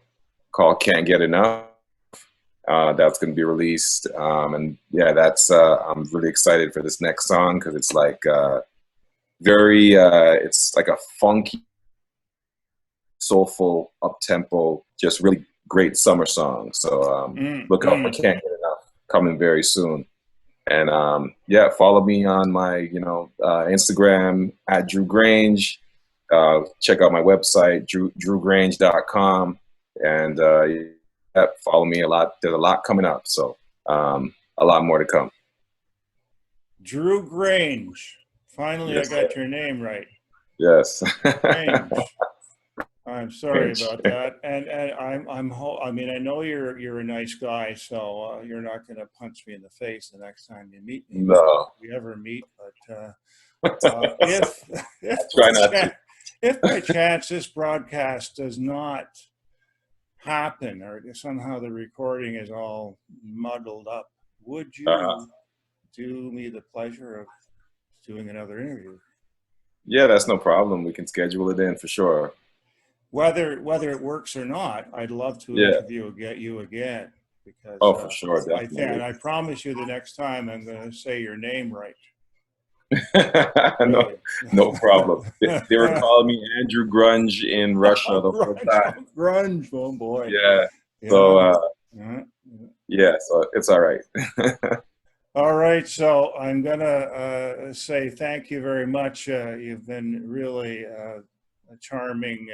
called Can't Get Enough. That's going to be released. And yeah, that's I'm really excited for this next song because it's like it's like a funky, soulful, up-tempo, just really great summer song. So look out for Can't Get Enough coming very soon. And yeah, follow me on my Instagram at Drew Grange. Check out my website, drewgrange.com. And follow me a lot. There's a lot coming up. So a lot more to come. Drew Grange. Finally, yes, I got your name right. Yes. Grange. I'm sorry about that, and I mean, I know you're a nice guy, so you're not going to punch me in the face the next time you meet me. No. If we ever meet, but if by chance this broadcast does not happen, or somehow the recording is all muddled up, would you do me the pleasure of doing another interview? Yeah, that's no problem. We can schedule it in for sure. Whether it works or not, I'd love to interview you again, because for sure, definitely. I promise you the next time I'm going to say your name right. No problem. They were calling me Andrew Grange in Russia the whole time. Grunge, oh boy. Yeah. So yeah, so it's all right. All right, so I'm gonna say thank you very much. You've been really a charming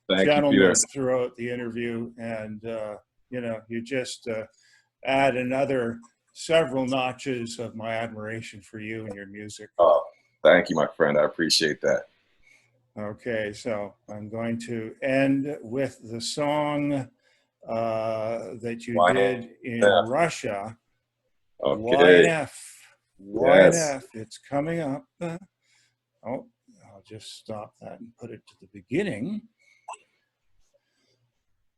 gentleman throughout the interview, and you just add another several notches of my admiration for you and your music. Oh, thank you, my friend. I appreciate that. Okay, so I'm going to end with the song that you did in Russia. Okay. YNF. It's coming up. I'll just stop that and put it to the beginning.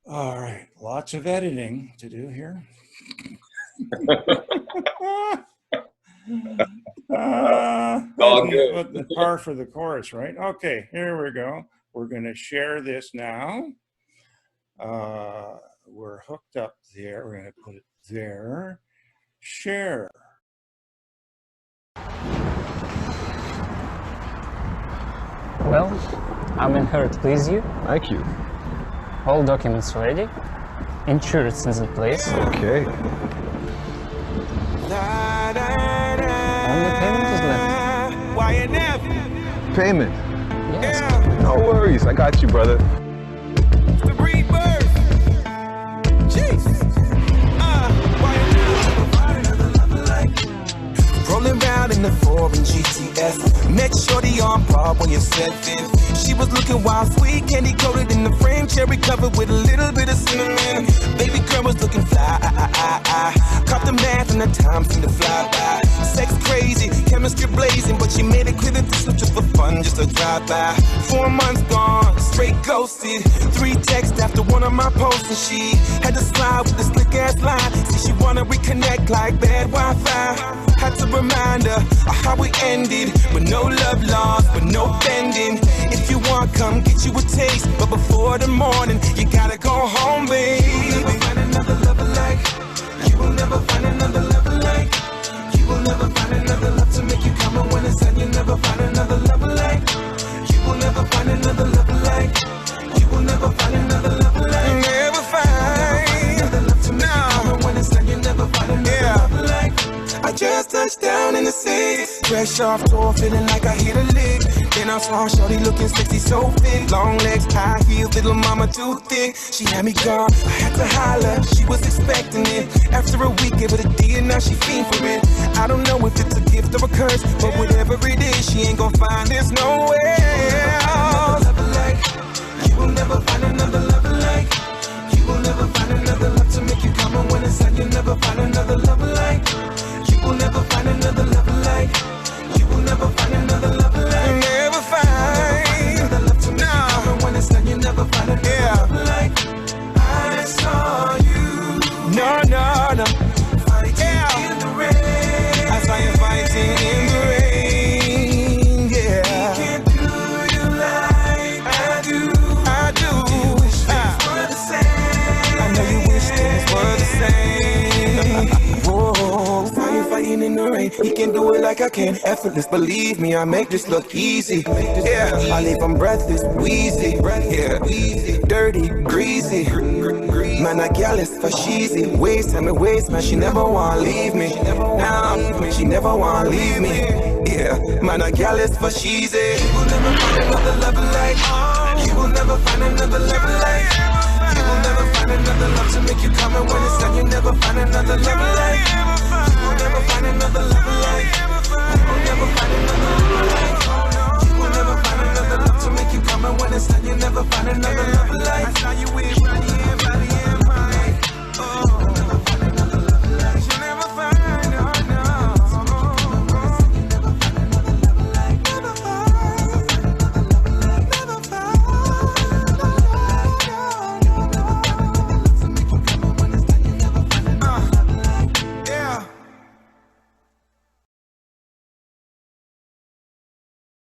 All right, lots of editing to do here. All the par for the course, right? Okay, here we go. We're going to share this now. We're hooked up there. We're going to put it there. Share. Well, I'm in here to please you. Thank you. All documents ready. Insurance is in place. Okay. Only payment is left. Payment. Yes. No worries. I got you, brother. The rebirth. Jeez. Rolling round in the foreign GTS. Met shorty on Broadway when you're 7. She was looking wild, sweet, candy coated in the frame, cherry covered with a little bit of cinnamon. Baby girl was looking fly. Caught the math and the time seemed to fly by. Sex crazy, chemistry blazing, but she made it clear that this was just for fun, just a drive-by. 4 months gone, straight ghosted. 3 texts after one of my posts, and she had to slide with the slick ass line. See, she wanna reconnect like bad Wi-Fi. Had to remind her of how we ended, but no love lost, but no bending. If you want, come get you a taste, but before the morning, you gotta go home, babe. You will never find another lover like. You will never find another lover like. You will never find another love to make you come and when it's done. You'll never find another lover like. You will never find another lover like. You will never find another lover like. Never find another love to make you come and when it's done. You'll never find another lover like. I just touched down in the city, fresh off tour, feeling like I hit a lick. Then I saw shorty looking sexy, so fit. Long legs, high heels, little mama too thick. She had me gone, I had to holler, she was expecting it. After a week, gave it a D and now she fiend for it. I don't know if it's a gift or a curse, but whatever it is, she ain't gonna find this nowhere else. You will never find another lover like. You will never find another love to make you come and when it's done. You'll never find another lover like. You will never find another lover like. You will never find another lover like. Never find another love to make you come and when it's done. You'll never find another lover like. I saw you. No. Fighting in the rain. I saw you fighting in the rain. Yeah. We can't do you like I do. You wish things were the same. I know you wish things were the same. Whoa. Saw you fighting in the rain. He can do it like I can. Effortless, believe me, I make this look easy. Yeah, I leave him breathless, wheezy. Yeah, dirty, greasy. Man, I careless for sheezy. Waste time and waste, man, she never wanna leave me. She never wanna leave me. Yeah, man, I careless for sheezy. You will never find another lover like. You will never find another lover like. You will never find another love to make you come and when it's done. You'll never find another lover like. You will never find another lover like. You will never find another lover like. You will never find another love to make you come and when it's done. You'll never find another lover like.